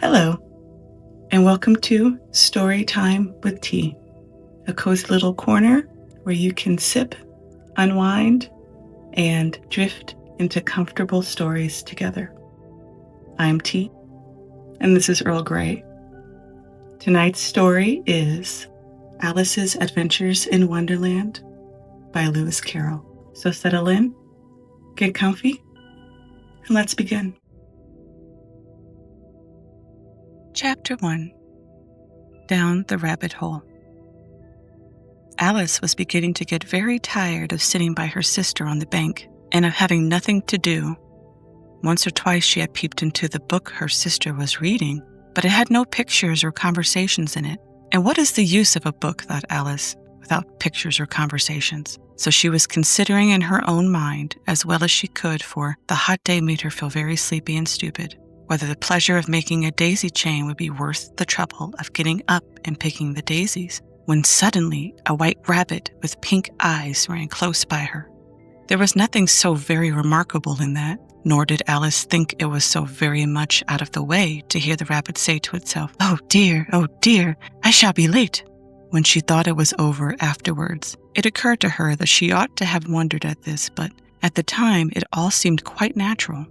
Hello, and welcome to Story Time with Tea, a cozy little corner where you can sip, unwind, and drift into comfortable stories together. I'm Tea, and this is Earl Grey. Tonight's story is Alice's Adventures in Wonderland by Lewis Carroll. So settle in, get comfy, and let's begin. Chapter 1. Down the Rabbit Hole. Alice was beginning to get very tired of sitting by her sister on the bank and of having nothing to do. Once or twice she had peeped into the book her sister was reading, but it had no pictures or conversations in it. And what is the use of a book, thought Alice, without pictures or conversations? So she was considering in her own mind, as well as she could, for the hot day made her feel very sleepy and stupid, whether the pleasure of making a daisy chain would be worth the trouble of getting up and picking the daisies, when suddenly a white rabbit with pink eyes ran close by her. There was nothing so very remarkable in that, nor did Alice think it was so very much out of the way to hear the rabbit say to itself, oh dear, I shall be late." When she thought it was over afterwards, it occurred to her that she ought to have wondered at this, but at the time it all seemed quite natural.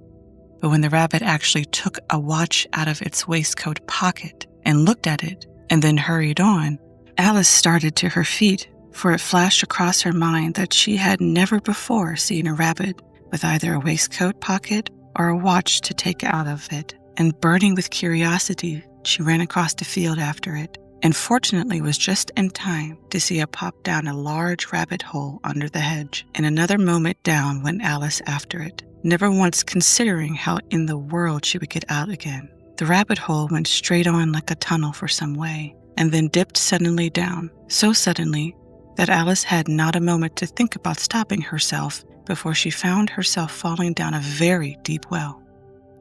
But when the rabbit actually took a watch out of its waistcoat pocket and looked at it and then hurried on, Alice started to her feet, for it flashed across her mind that she had never before seen a rabbit with either a waistcoat pocket or a watch to take out of it, and burning with curiosity, she ran across the field after it, and fortunately was just in time to see it pop down a large rabbit hole under the hedge. In another moment down went Alice after it, never once considering how in the world she would get out again. The rabbit hole went straight on like a tunnel for some way, and then dipped suddenly down, so suddenly that Alice had not a moment to think about stopping herself before she found herself falling down a very deep well.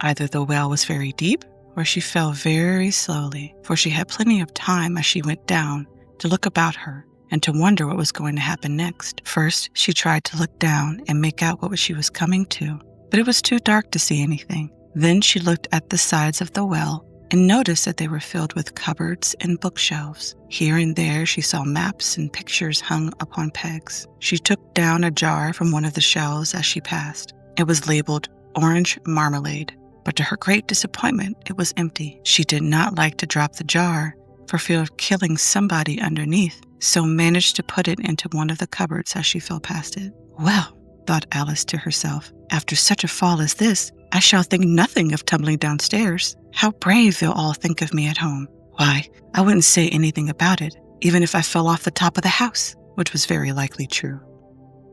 Either the well was very deep, or she fell very slowly, for she had plenty of time as she went down to look about her and to wonder what was going to happen next. First, she tried to look down and make out what she was coming to, but it was too dark to see anything. Then she looked at the sides of the well and noticed that they were filled with cupboards and bookshelves. Here and there she saw maps and pictures hung upon pegs. She took down a jar from one of the shelves as she passed. It was labeled Orange Marmalade, but to her great disappointment, it was empty. She did not like to drop the jar for fear of killing somebody underneath, so managed to put it into one of the cupboards as she fell past it. Well, thought Alice to herself, after such a fall as this, I shall think nothing of tumbling downstairs. How brave they'll all think of me at home. Why, I wouldn't say anything about it, even if I fell off the top of the house, which was very likely true.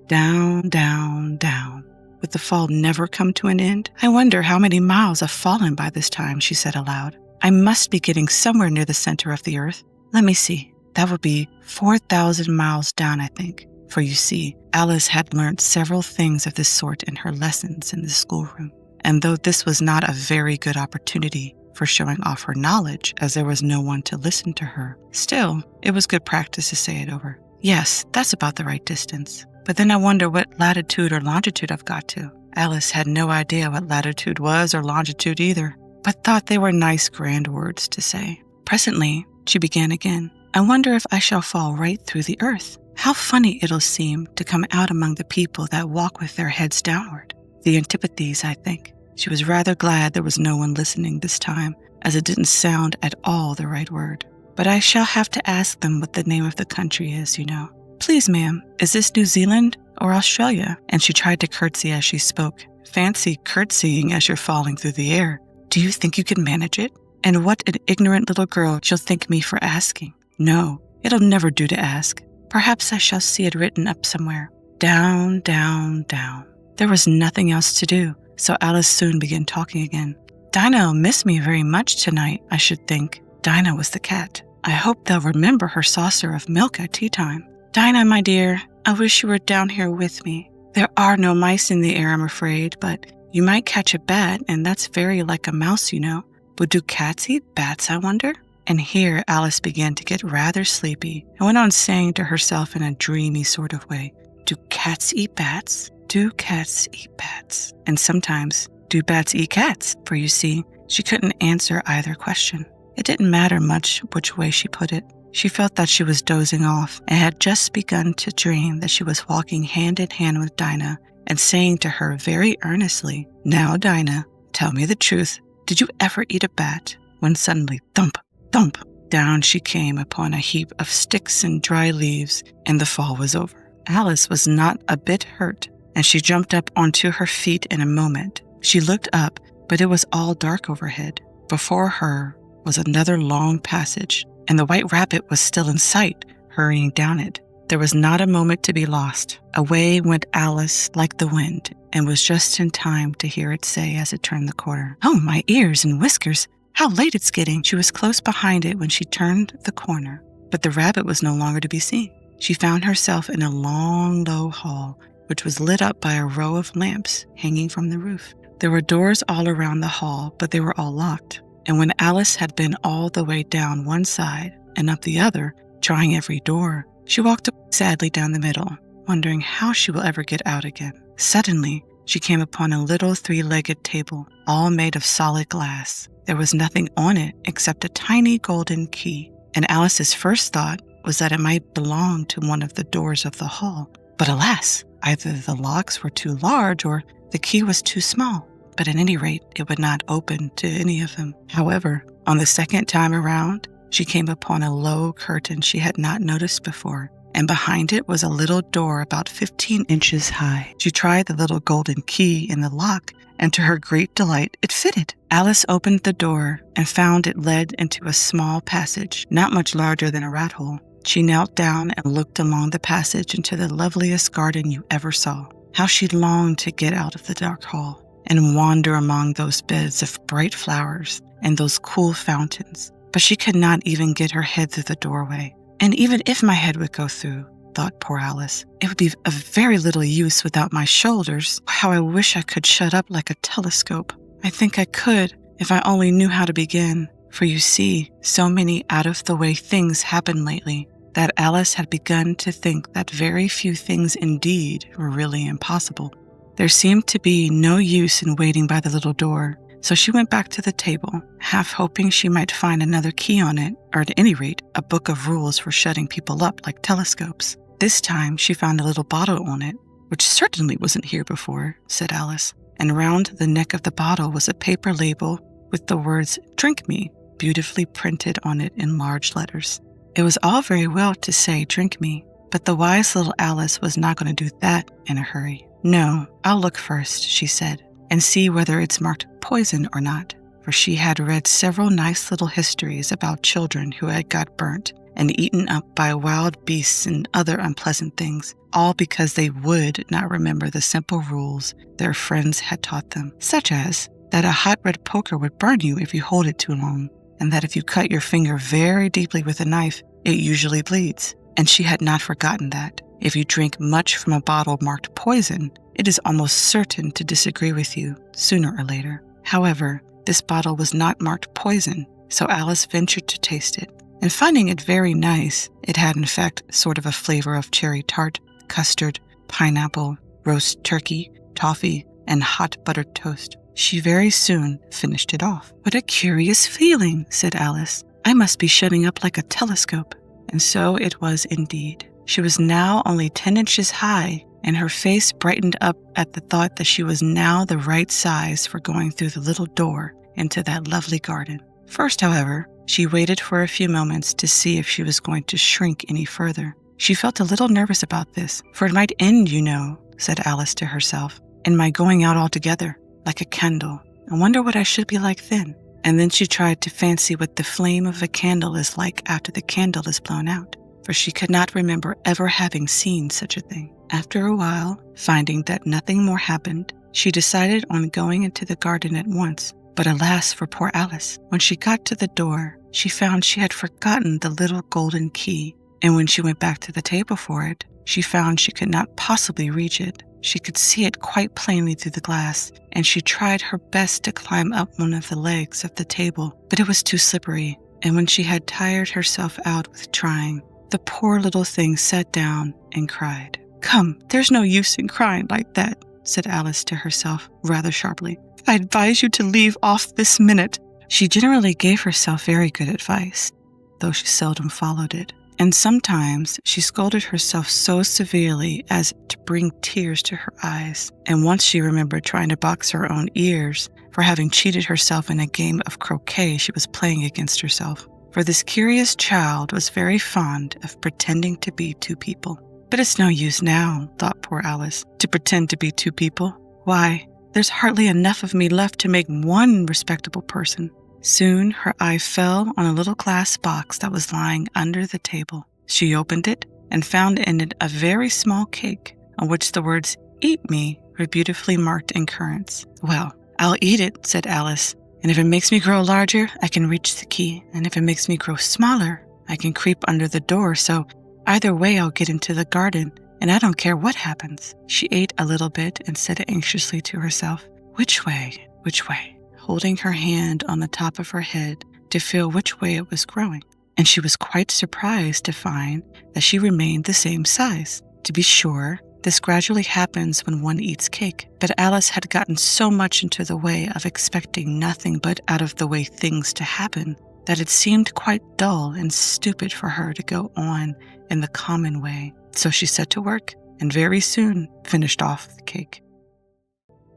Down, down, down. Would the fall never come to an end? I wonder how many miles I've fallen by this time, she said aloud. I must be getting somewhere near the center of the earth. Let me see. That would be 4,000 miles down, I think. For you see, Alice had learned several things of this sort in her lessons in the schoolroom. And though this was not a very good opportunity for showing off her knowledge, as there was no one to listen to her, still, it was good practice to say it over. Yes, that's about the right distance. But then I wonder what latitude or longitude I've got to. Alice had no idea what latitude was or longitude either, but thought they were nice grand words to say. Presently, she began again. I wonder if I shall fall right through the earth. How funny it'll seem to come out among the people that walk with their heads downward. The antipathies, I think. She was rather glad there was no one listening this time, as it didn't sound at all the right word. But I shall have to ask them what the name of the country is, you know. Please, ma'am, is this New Zealand or Australia? And she tried to curtsy as she spoke. Fancy curtsying as you're falling through the air. Do you think you can manage it? And what an ignorant little girl she'll think me for asking. No, it'll never do to ask. Perhaps I shall see it written up somewhere. Down, down, down. There was nothing else to do, so Alice soon began talking again. Dinah'll miss me very much tonight, I should think. Dinah was the cat. I hope they'll remember her saucer of milk at tea time. Dinah, my dear, I wish you were down here with me. There are no mice in the air, I'm afraid, but you might catch a bat, and that's very like a mouse, you know. But do cats eat bats, I wonder? And here Alice began to get rather sleepy and went on saying to herself in a dreamy sort of way, do cats eat bats? Do cats eat bats? And sometimes, do bats eat cats? For you see, She couldn't answer either question. It didn't matter much which way she put it. She felt that she was dozing off and had just begun to dream that she was walking hand in hand with Dinah and saying to her very earnestly, "Now, Dinah, tell me the truth. Did you ever eat a bat?" When suddenly, thump, thump, down she came upon a heap of sticks and dry leaves, and the fall was over. Alice was not a bit hurt, and she jumped up onto her feet in a moment. She looked up, but it was all dark overhead. Before her was another long passage, and the white rabbit was still in sight, hurrying down it. There was not a moment to be lost. Away went Alice like the wind, and was just in time to hear it say as it turned the corner, "Oh, my ears and whiskers! How late it's getting!" She was close behind it when she turned the corner, but the rabbit was no longer to be seen. She found herself in a long, low hall, which was lit up by a row of lamps hanging from the roof. There were doors all around the hall, but they were all locked. And when Alice had been all the way down one side and up the other, trying every door, she walked sadly down the middle, wondering how she will ever get out again. Suddenly, she came upon a little three-legged table, all made of solid glass. There was nothing on it except a tiny golden key, and Alice's first thought was that it might belong to one of the doors of the hall. But alas, either the locks were too large or the key was too small. But at any rate, it would not open to any of them. However, on the second time around, she came upon a low curtain she had not noticed before, and behind it was a little door about 15 inches high. She tried the little golden key in the lock, and to her great delight, it fitted. Alice opened the door and found it led into a small passage, not much larger than a rat hole. She knelt down and looked along the passage into the loveliest garden you ever saw. How she longed to get out of the dark hall and wander among those beds of bright flowers and those cool fountains. But she could not even get her head through the doorway. And even if my head would go through, thought poor Alice, it would be of very little use without my shoulders. How I wish I could shut up like a telescope. I think I could if I only knew how to begin. For you see, so many out-of-the-way things happened lately that Alice had begun to think that very few things indeed were really impossible. There seemed to be no use in waiting by the little door, so she went back to the table, half hoping she might find another key on it, or at any rate, a book of rules for shutting people up like telescopes. This time she found a little bottle on it, which certainly wasn't here before, said Alice, and round the neck of the bottle was a paper label with the words, "Drink me," beautifully printed on it in large letters. It was all very well to say, "Drink me," but the wise little Alice was not going to do that in a hurry. "No, I'll look first," she said, "and see whether it's marked poison or not," for she had read several nice little histories about children who had got burnt and eaten up by wild beasts and other unpleasant things, all because they would not remember the simple rules their friends had taught them, such as that a hot red poker would burn you if you hold it too long, and that if you cut your finger very deeply with a knife, it usually bleeds. And she had not forgotten that if you drink much from a bottle marked poison, it is almost certain to disagree with you sooner or later. However, this bottle was not marked poison, so Alice ventured to taste it. And finding it very nice, it had in fact sort of a flavor of cherry tart, custard, pineapple, roast turkey, toffee, and hot buttered toast. She very soon finished it off. "What a curious feeling," said Alice. "I must be shutting up like a telescope." And so it was indeed. She was now only 10 inches high, and her face brightened up at the thought that she was now the right size for going through the little door into that lovely garden. First, however, she waited for a few moments to see if she was going to shrink any further. She felt a little nervous about this, for it might end, you know, said Alice to herself, in my going out altogether, like a candle. I wonder what I should be like then. And then she tried to fancy what the flame of a candle is like after the candle is blown out, for she could not remember ever having seen such a thing. After a while, finding that nothing more happened, she decided on going into the garden at once. But alas for poor Alice, when she got to the door, she found she had forgotten the little golden key, and when she went back to the table for it, she found she could not possibly reach it. She could see it quite plainly through the glass, and she tried her best to climb up one of the legs of the table, but it was too slippery, and when she had tired herself out with trying, the poor little thing sat down and cried. "Come, there's no use in crying like that," said Alice to herself rather sharply. I advise you to leave off this minute. She generally gave herself very good advice, though she seldom followed it. And sometimes she scolded herself so severely as to bring tears to her eyes. And once she remembered trying to box her own ears for having cheated herself in a game of croquet she was playing against herself. For this curious child was very fond of pretending to be two people. But it's no use now, thought poor Alice, to pretend to be two people. Why, there's hardly enough of me left to make one respectable person. Soon her eye fell on a little glass box that was lying under the table. She opened it and found in it a very small cake on which the words, "Eat me," were beautifully marked in currants. Well, I'll eat it, said Alice, and if it makes me grow larger, I can reach the key, and if it makes me grow smaller, I can creep under the door, so either way I'll get into the garden, and I don't care what happens. She ate a little bit and said anxiously to herself, Which way? Which way?" holding her hand on the top of her head to feel which way it was growing. And she was quite surprised to find that she remained the same size. To be sure, this gradually happens when one eats cake, but Alice had gotten so much into the way of expecting nothing but out-of-the-way things to happen that it seemed quite dull and stupid for her to go on in the common way. So she set to work and very soon finished off the cake.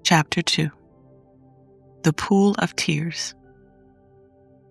Chapter 2. The Pool of Tears.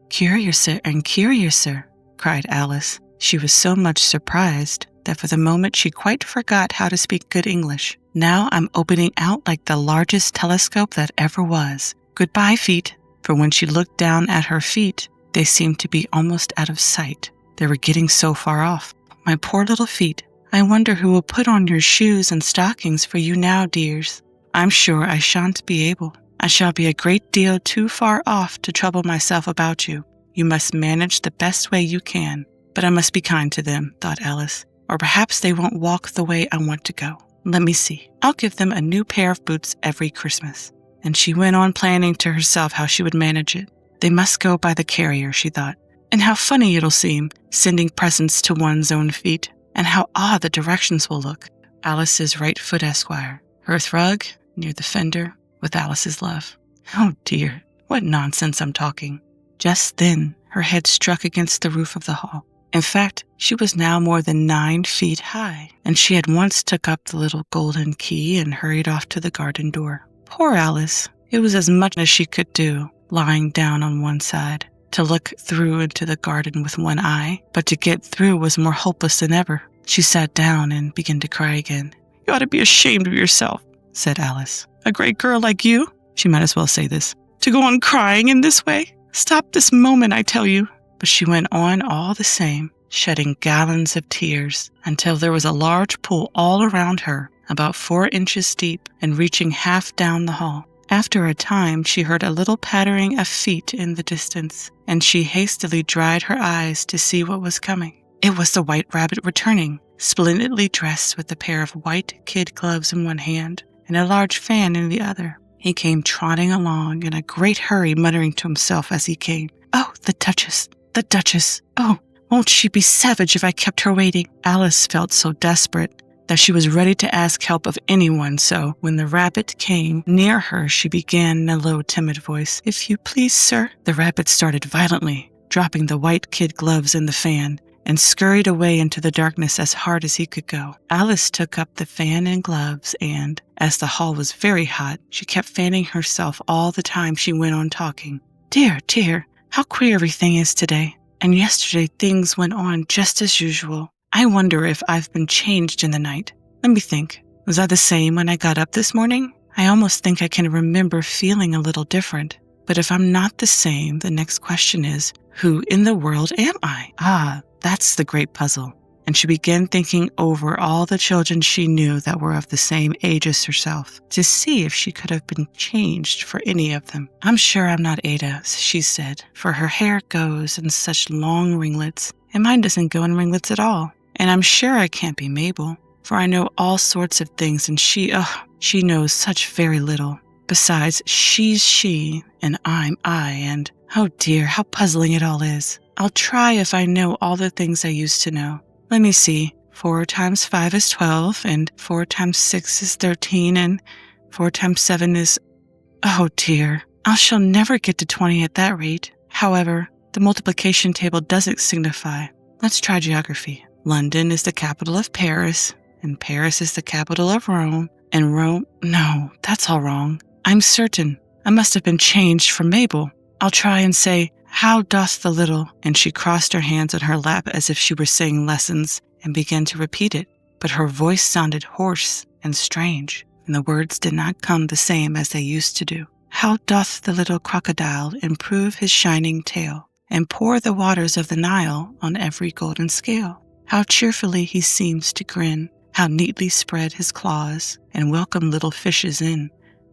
"Curiouser and curiouser," cried Alice. She was so much surprised that for the moment she quite forgot how to speak good English. "Now I'm opening out like the largest telescope that ever was. Goodbye, feet." For when she looked down at her feet, they seemed to be almost out of sight. They were getting so far off. "My poor little feet. I wonder who will put on your shoes and stockings for you now, dears. I'm sure I shan't be able. I shall be a great deal too far off to trouble myself about you. You must manage the best way you can. But I must be kind to them," thought Alice, "or perhaps they won't walk the way I want to go. Let me see. I'll give them a new pair of boots every Christmas." And she went on planning to herself how she would manage it. They must go by the carrier, she thought. And how funny it'll seem, sending presents to one's own feet. And how odd the directions will look. Alice's right foot, Esquire. Hearth rug, near the fender, with Alice's love. Oh dear, what nonsense I'm talking. Just then, her head struck against the roof of the hall. In fact, she was now more than 9 feet high, and she at once took up the little golden key and hurried off to the garden door. Poor Alice! It was as much as she could do, lying down on one side, to look through into the garden with one eye, but to get through was more hopeless than ever. She sat down and began to cry again. "You ought to be ashamed of yourself," said Alice. "A great girl like you," she might as well say this, "to go on crying in this way. Stop this moment, I tell you." But she went on all the same, shedding gallons of tears, until there was a large pool all around her, about 4 inches deep, and reaching half down the hall. After a time, she heard a little pattering of feet in the distance, and she hastily dried her eyes to see what was coming. It was the White Rabbit returning, splendidly dressed with a pair of white kid gloves in one hand and a large fan in the other. He came trotting along in a great hurry, muttering to himself as he came, "Oh, the Duchess! The Duchess! Oh, won't she be savage if I kept her waiting?" Alice felt so desperate that she was ready to ask help of anyone, so when the rabbit came near her, she began in a low, timid voice, "If you please, sir." The rabbit started violently, dropping the white kid gloves and the fan, and scurried away into the darkness as hard as he could go. Alice took up the fan and gloves, and, as the hall was very hot, she kept fanning herself all the time she went on talking. "Dear, dear, how queer everything is today. And yesterday things went on just as usual. I wonder if I've been changed in the night. Let me think. Was I the same when I got up this morning? I almost think I can remember feeling a little different. But if I'm not the same, the next question is, who in the world am I? Ah, that's the great puzzle." And she began thinking over all the children she knew that were of the same age as herself, to see if she could have been changed for any of them. "I'm sure I'm not Ada," she said, "for her hair goes in such long ringlets, and mine doesn't go in ringlets at all. And I'm sure I can't be Mabel, for I know all sorts of things, and she knows such very little. Besides, she's she, and I'm I, and oh dear, how puzzling it all is. I'll try if I know all the things I used to know. Let me see, 4 times 5 is 12, and 4 times 6 is 13, and 4 times 7 is... Oh dear, I shall never get to 20 at that rate. However, the multiplication table doesn't signify. Let's try geography. London is the capital of Paris, and Paris is the capital of Rome, and Rome... No, that's all wrong. I'm certain I must have been changed from Mabel. I'll try and say, how doth the little... And she crossed her hands on her lap as if she were saying lessons and began to repeat it, but her voice sounded hoarse and strange, and the words did not come the same as they used to do. How doth the little crocodile improve his shining tail, and pour the waters of the Nile on every golden scale? How cheerfully he seems to grin, how neatly spread his claws, and welcome little fishes in,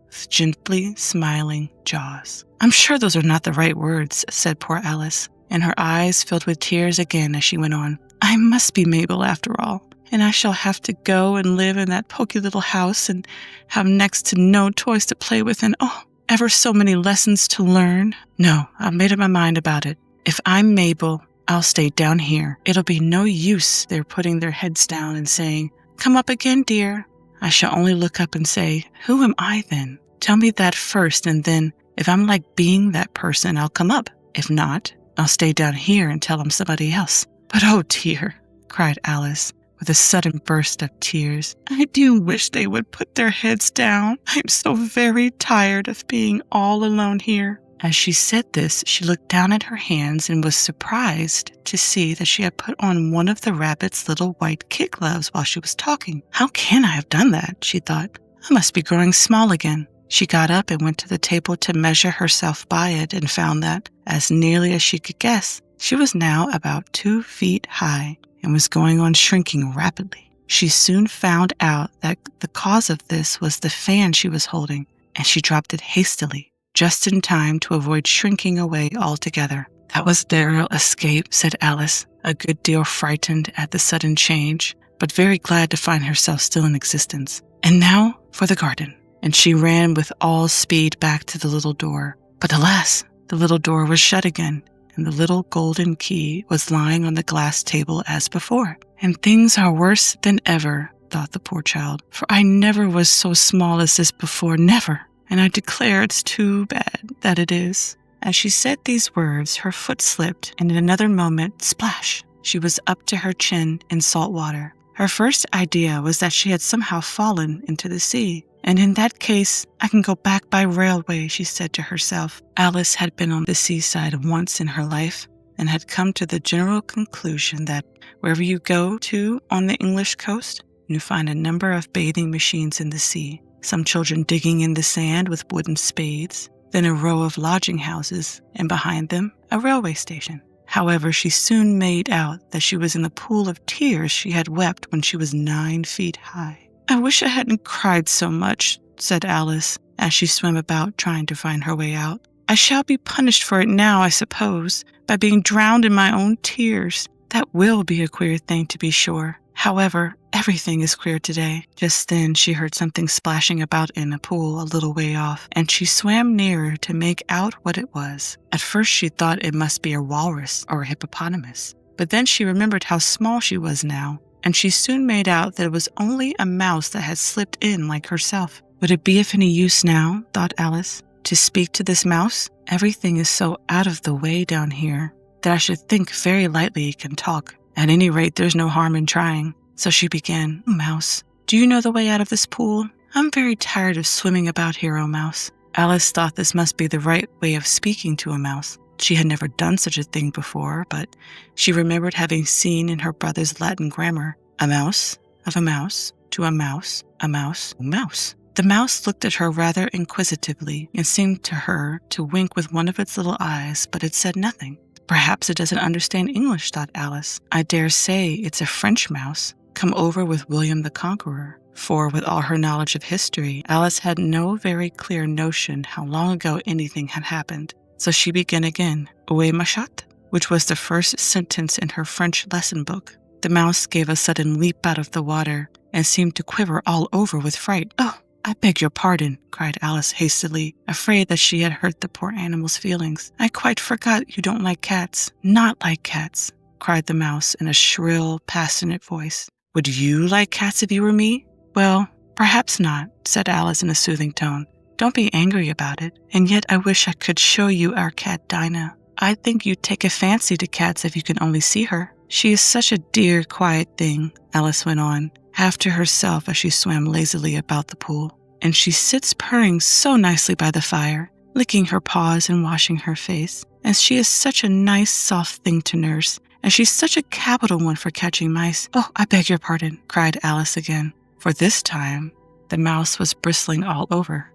with gently smiling jaws. I'm sure those are not the right words, said poor Alice, and her eyes filled with tears again as she went on. I must be Mabel after all, and I shall have to go and live in that poky little house and have next to no toys to play with and, oh, ever so many lessons to learn. No, I've made up my mind about it. If I'm Mabel, I'll stay down here. It'll be no use their putting their heads down and saying, come up again, dear. I shall only look up and say, who am I then? Tell me that first, and then, if I'm like being that person, I'll come up. If not, I'll stay down here and tell them somebody else. But oh dear, cried Alice, with a sudden burst of tears, I do wish they would put their heads down. I'm so very tired of being all alone here. As she said this, she looked down at her hands and was surprised to see that she had put on one of the rabbit's little white kid gloves while she was talking. How can I have done that? She thought. I must be growing small again. She got up and went to the table to measure herself by it and found that, as nearly as she could guess, she was now about 2 feet high and was going on shrinking rapidly. She soon found out that the cause of this was the fan she was holding, and she dropped it hastily, just in time to avoid shrinking away altogether. That was a narrow escape, said Alice, a good deal frightened at the sudden change, but very glad to find herself still in existence. And now for the garden. And she ran with all speed back to the little door. But alas, the little door was shut again, and the little golden key was lying on the glass table as before. And things are worse than ever, thought the poor child, for I never was so small as this before, never. And I declare it's too bad that it is. As she said these words, her foot slipped, and in another moment, splash, she was up to her chin in salt water. Her first idea was that she had somehow fallen into the sea. And in that case, I can go back by railway, she said to herself. Alice had been on the seaside once in her life and had come to the general conclusion that wherever you go to on the English coast, you find a number of bathing machines in the sea, some children digging in the sand with wooden spades, then a row of lodging houses, and behind them, a railway station. However, she soon made out that she was in the pool of tears she had wept when she was 9 feet high. I wish I hadn't cried so much, said Alice, as she swam about trying to find her way out. I shall be punished for it now, I suppose, by being drowned in my own tears. That will be a queer thing, to be sure. However, everything is queer today. Just then she heard something splashing about in a pool a little way off, and she swam nearer to make out what it was. At first she thought it must be a walrus or a hippopotamus, but then she remembered how small she was now, and she soon made out that it was only a mouse that had slipped in like herself. Would it be of any use now, thought Alice, to speak to this mouse? Everything is so out of the way down here that I should think very lightly it can talk. At any rate, there's no harm in trying. So she began, Mouse, do you know the way out of this pool? I'm very tired of swimming about here, oh mouse. Alice thought this must be the right way of speaking to a mouse. She had never done such a thing before, but she remembered having seen in her brother's Latin grammar, a mouse, of a mouse, to a mouse, a mouse, a mouse. The mouse looked at her rather inquisitively and seemed to her to wink with one of its little eyes, but it said nothing. Perhaps it doesn't understand English, thought Alice. I dare say it's a French mouse, come over with William the Conqueror. For, with all her knowledge of history, Alice had no very clear notion how long ago anything had happened. So she began again, Où est ma chatte? Which was the first sentence in her French lesson book. The mouse gave a sudden leap out of the water and seemed to quiver all over with fright. Oh, I beg your pardon, cried Alice hastily, afraid that she had hurt the poor animal's feelings. I quite forgot you don't like cats. Not like cats, cried the mouse in a shrill, passionate voice. Would you like cats if you were me? Well, "Perhaps not," said Alice in a soothing tone. "Don't be angry about it. And yet I wish I could show you our cat Dinah. I think you'd take a fancy to cats if you could only see her. She is such a dear, quiet thing," Alice went on, half to herself as she swam lazily about the pool. "And she sits purring so nicely by the fire, licking her paws and washing her face. And she is such a nice, soft thing to nurse. And she's such a capital one for catching mice." "Oh, I beg your pardon," cried Alice again, for this time the mouse was bristling all over,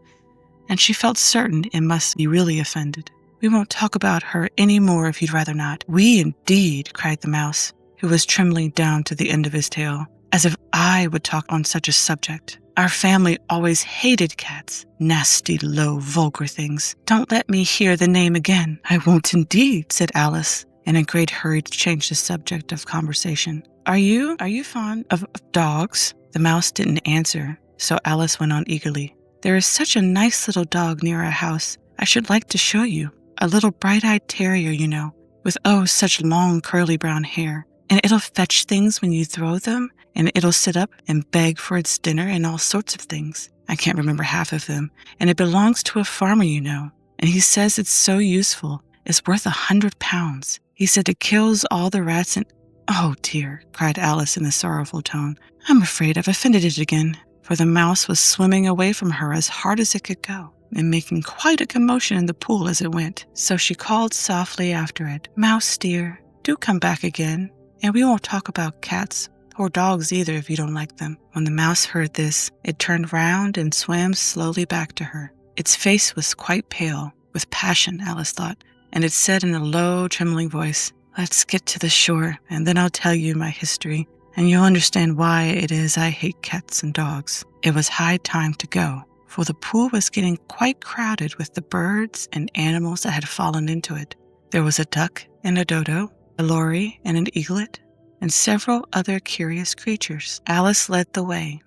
and she felt certain it must be really offended. "We won't talk about her any more if you'd rather not." "We indeed," cried the mouse, who was trembling down to the end of his tail. "As if I would talk on such a subject. Our family always hated cats. Nasty, low, vulgar things. Don't let me hear the name again." "I won't indeed," said Alice, in a great hurry to change the subject of conversation. Are you fond of dogs?" The mouse didn't answer, so Alice went on eagerly. "There is such a nice little dog near our house. I should like to show you. A little bright-eyed terrier, you know, with such long curly brown hair. And it'll fetch things when you throw them, and it'll sit up and beg for its dinner and all sorts of things. I can't remember half of them, and it belongs to a farmer, you know, and he says it's so useful. It's worth £100. He said it kills all the rats and—" "Oh, dear," cried Alice in a sorrowful tone. "I'm afraid I've offended it again," for the mouse was swimming away from her as hard as it could go, and making quite a commotion in the pool as it went. So she called softly after it, "Mouse dear, do come back again, and we won't talk about cats or dogs either if you don't like them." When the mouse heard this, it turned round and swam slowly back to her. Its face was quite pale, with passion, Alice thought, and it said in a low, trembling voice, "Let's get to the shore, and then I'll tell you my history, and you'll understand why it is I hate cats and dogs." It was high time to go, for the pool was getting quite crowded with the birds and animals that had fallen into it. There was a duck and a dodo, a lory and an eaglet, and several other curious creatures. Alice led the way,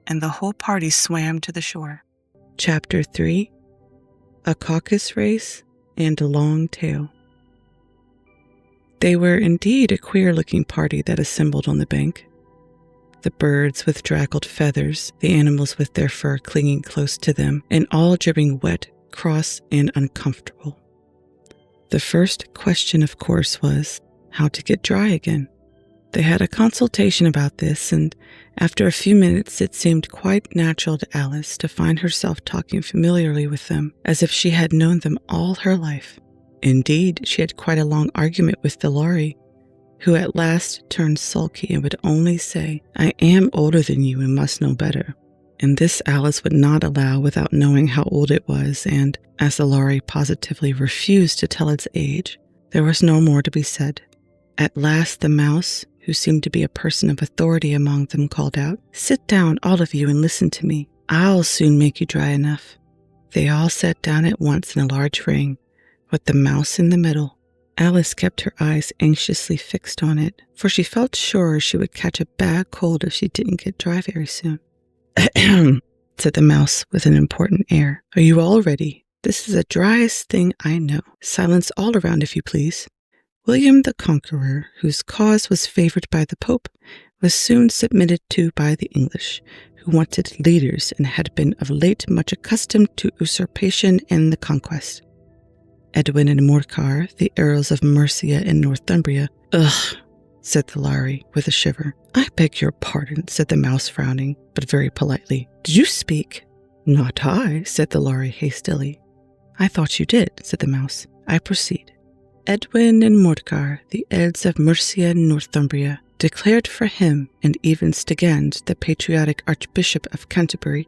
and the whole party swam to the shore. Chapter 3: A Caucus Race and a Long Tail. They were indeed a queer-looking party that assembled on the bank. The birds with draggled feathers, the animals with their fur clinging close to them, and all dripping wet, cross, and uncomfortable. The first question, of course, was how to get dry again. They had a consultation about this, and after a few minutes it seemed quite natural to Alice to find herself talking familiarly with them, as if she had known them all her life. Indeed, she had quite a long argument with the lory, who at last turned sulky and would only say, "I am older than you and must know better." And this Alice would not allow without knowing how old it was, and as the lory positively refused to tell its age, there was no more to be said. At last the mouse, who seemed to be a person of authority among them, called out, "Sit down, all of you, and listen to me. I'll soon make you dry enough." They all sat down at once in a large ring, with the mouse in the middle. Alice kept her eyes anxiously fixed on it, for she felt sure she would catch a bad cold if she didn't get dry very soon. "Ahem," said the mouse with an important air. "Are you all ready? This is the driest thing I know. Silence all around, if you please." William the Conqueror, whose cause was favored by the Pope, was soon submitted to by the English, who wanted leaders and had been of late much accustomed to usurpation and the conquest. Edwin and Morcar, the Earls of Mercia and Northumbria. "Ugh," said the lory with a shiver. "I beg your pardon," said the mouse, frowning, but very politely. "Did you speak?" "Not I," said the lory hastily. "I thought you did," said the mouse. "I proceed. Edwin and Morcar, the Earls of Mercia and Northumbria, declared for him, and even Stigand, the patriotic Archbishop of Canterbury,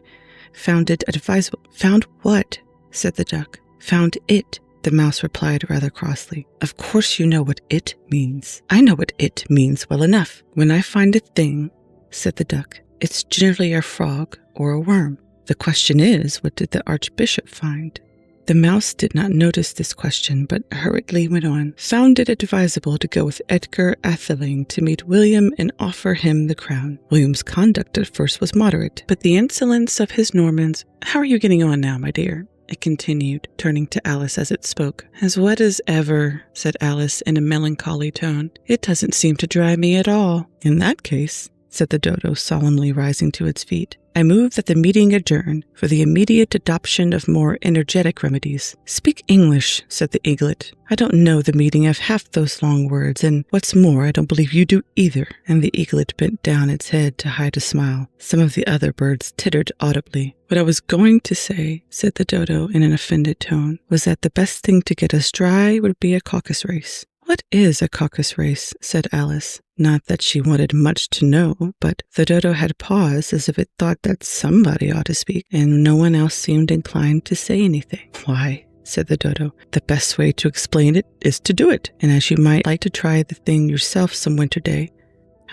found it advisable—" "Found what?" said the duck. "Found it," the mouse replied rather crossly. "Of course you know what it means." "I know what it means well enough. When I find a thing," said the duck, "it's generally a frog or a worm. The question is, what did the Archbishop find?" The mouse did not notice this question, but hurriedly went on. "Found it advisable to go with Edgar Atheling to meet William and offer him the crown. William's conduct at first was moderate, but the insolence of his Normans— How are you getting on now, my dear?" it continued, turning to Alice as it spoke. "As wet as ever," said Alice in a melancholy tone. "It doesn't seem to dry me at all." "In that case," said the dodo, solemnly rising to its feet, I move that the meeting adjourn for the immediate adoption of more energetic remedies. Speak English, said the eaglet. I don't know the meaning of half those long words, and what's more, I don't believe you do either. And the eaglet bent down its head to hide a smile. Some of the other birds tittered audibly. What I was going to say, said the dodo in an offended tone, was that the best thing to get us dry would be a caucus race. What is a caucus race? Said Alice. Not that she wanted much to know, but the dodo had paused as if it thought that somebody ought to speak, and no one else seemed inclined to say anything. Why, said the dodo, the best way to explain it is to do it, and as you might like to try the thing yourself some winter day,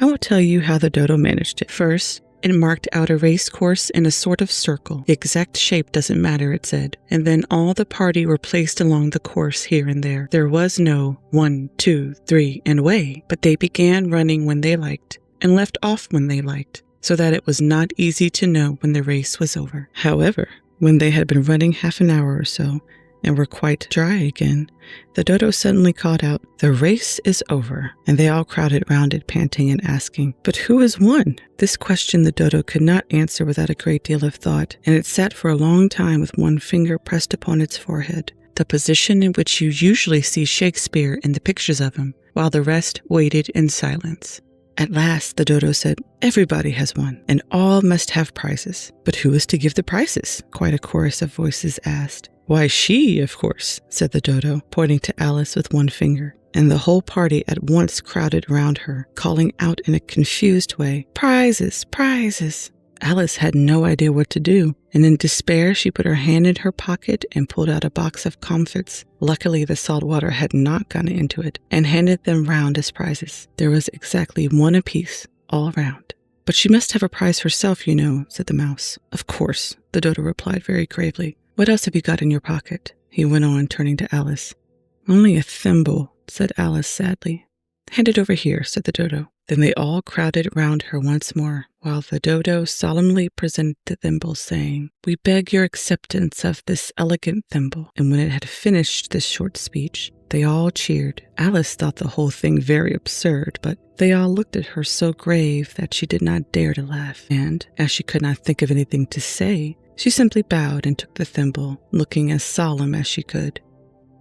I will tell you how the dodo managed it. First, it marked out a race course in a sort of circle. The exact shape doesn't matter, it said. And then all the party were placed along the course here and there. There was no 1, 2, 3, and away, but they began running when they liked and left off when they liked, so that it was not easy to know when the race was over. However, when they had been running half an hour or so, and were quite dry again, the dodo suddenly called out, "The race is over," and they all crowded round it, panting and asking, "But who has won?" This question the dodo could not answer without a great deal of thought, and it sat for a long time with one finger pressed upon its forehead, the position in which you usually see Shakespeare in the pictures of him, while the rest waited in silence. At last the dodo said, "Everybody has won, and all must have prizes." "But who is to give the prizes?" quite a chorus of voices asked. "Why, she, of course," said the dodo, pointing to Alice with one finger, and the whole party at once crowded round her, calling out in a confused way, "Prizes, prizes!" Alice had no idea what to do, and in despair she put her hand in her pocket and pulled out a box of comfits. Luckily the salt water had not gone into it, and handed them round as prizes. There was exactly one apiece, all round. "But she must have a prize herself, you know," said the mouse. "Of course," the dodo replied very gravely. "What else have you got in your pocket?" he went on, turning to Alice. "Only a thimble," said Alice sadly. "Hand it over here," said the dodo. Then they all crowded round her once more, while the dodo solemnly presented the thimble, saying, "We beg your acceptance of this elegant thimble." And when it had finished this short speech, they all cheered. Alice thought the whole thing very absurd, but they all looked at her so grave that she did not dare to laugh, and, as she could not think of anything to say, she simply bowed and took the thimble, looking as solemn as she could.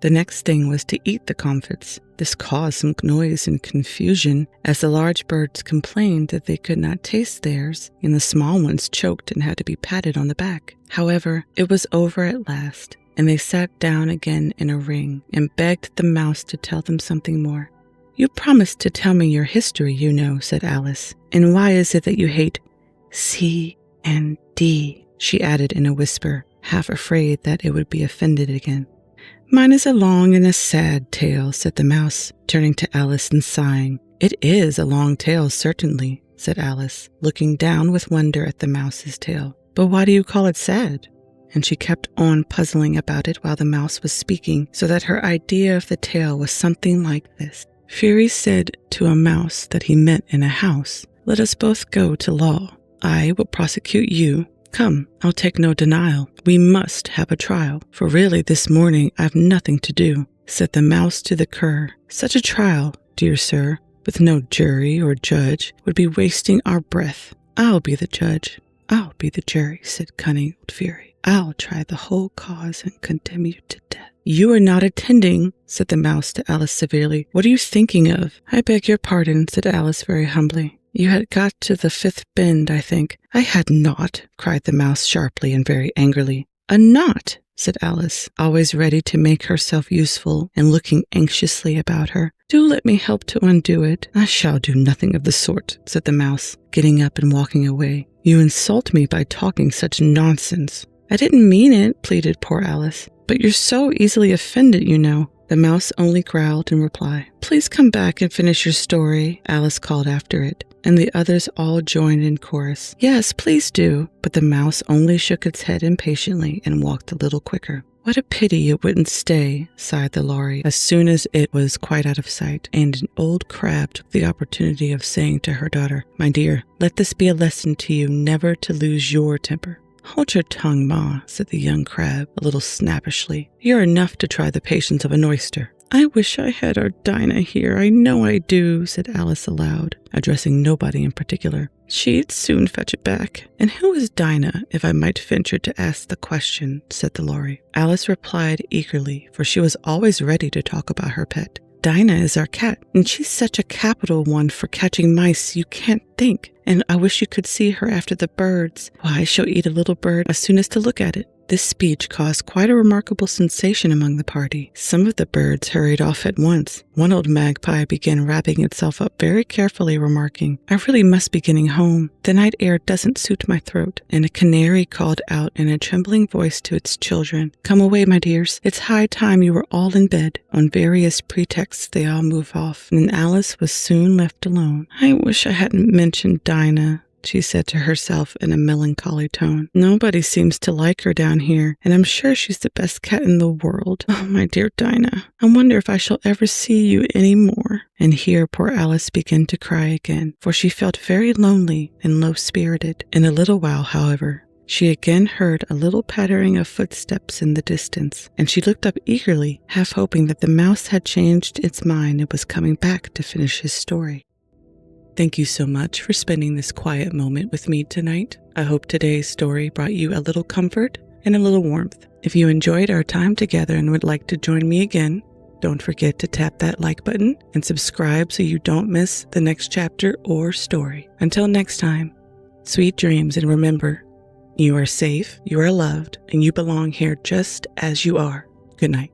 The next thing was to eat the comfits. This caused some noise and confusion, as the large birds complained that they could not taste theirs, and the small ones choked and had to be patted on the back. However, it was over at last, and they sat down again in a ring and begged the mouse to tell them something more. "You promised to tell me your history, you know," said Alice. "And why is it that you hate C and D?" she added in a whisper, half afraid that it would be offended again. "Mine is a long and a sad tale," said the mouse, turning to Alice and sighing. "It is a long tale, certainly," said Alice, looking down with wonder at the mouse's tail. "But why do you call it sad?" And she kept on puzzling about it while the mouse was speaking, so that her idea of the tale was something like this. Fury said to a mouse that he met in a house, "Let us both go to law. I will prosecute you. Come, I'll take no denial. We must have a trial, for really this morning I've nothing to do." Said the mouse to the cur, "Such a trial, dear sir, with no jury or judge, would be wasting our breath. I'll be the judge. I'll be the jury," said cunning old Fury. "I'll try the whole cause and condemn you to death." "You are not attending," said the mouse to Alice severely. "What are you thinking of?" "I beg your pardon," said Alice very humbly. "You had got to the 5th bend, I think." "I had not," cried the mouse sharply and very angrily. "A knot," said Alice, always ready to make herself useful and looking anxiously about her. "Do let me help to undo it." "I shall do nothing of the sort," said the mouse, getting up and walking away. "You insult me by talking such nonsense." "I didn't mean it," pleaded poor Alice. "But you're so easily offended, you know." The mouse only growled in reply. "Please come back and finish your story," Alice called after it, and the others all joined in chorus. "Yes, please do." But the mouse only shook its head impatiently and walked a little quicker. "What a pity it wouldn't stay," sighed the lory, as soon as it was quite out of sight, and an old crab took the opportunity of saying to her daughter, "My dear, let this be a lesson to you never to lose your temper." "Hold your tongue, Ma," said the young crab, a little snappishly. "You're enough to try the patience of an oyster." "I wish I had our Dinah here, I know I do," said Alice aloud, addressing nobody in particular. "She'd soon fetch it back." "And who is Dinah, if I might venture to ask the question?" said the Lory. Alice replied eagerly, for she was always ready to talk about her pet. "Dinah is our cat, and she's such a capital one for catching mice you can't think. And I wish you could see her after the birds. Why, she'll eat a little bird as soon as to look at it." This speech caused quite a remarkable sensation among the party. Some of the birds hurried off at once. One old magpie began wrapping itself up very carefully, remarking, "I really must be getting home. The night air doesn't suit my throat." And a canary called out in a trembling voice to its children, "Come away, my dears. It's high time you were all in bed." On various pretexts they all moved off, and Alice was soon left alone. "I wish I hadn't mentioned Dinah," she said to herself in a melancholy tone. "Nobody seems to like her down here, and I'm sure she's the best cat in the world. Oh, my dear Dinah, I wonder if I shall ever see you any more." And here poor Alice began to cry again, for she felt very lonely and low-spirited. In a little while, however, she again heard a little pattering of footsteps in the distance, and she looked up eagerly, half hoping that the mouse had changed its mind and was coming back to finish his story. Thank you so much for spending this quiet moment with me tonight. I hope today's story brought you a little comfort and a little warmth. If you enjoyed our time together and would like to join me again, don't forget to tap that like button and subscribe so you don't miss the next chapter or story. Until next time, sweet dreams, and remember, you are safe, you are loved, and you belong here just as you are. Good night.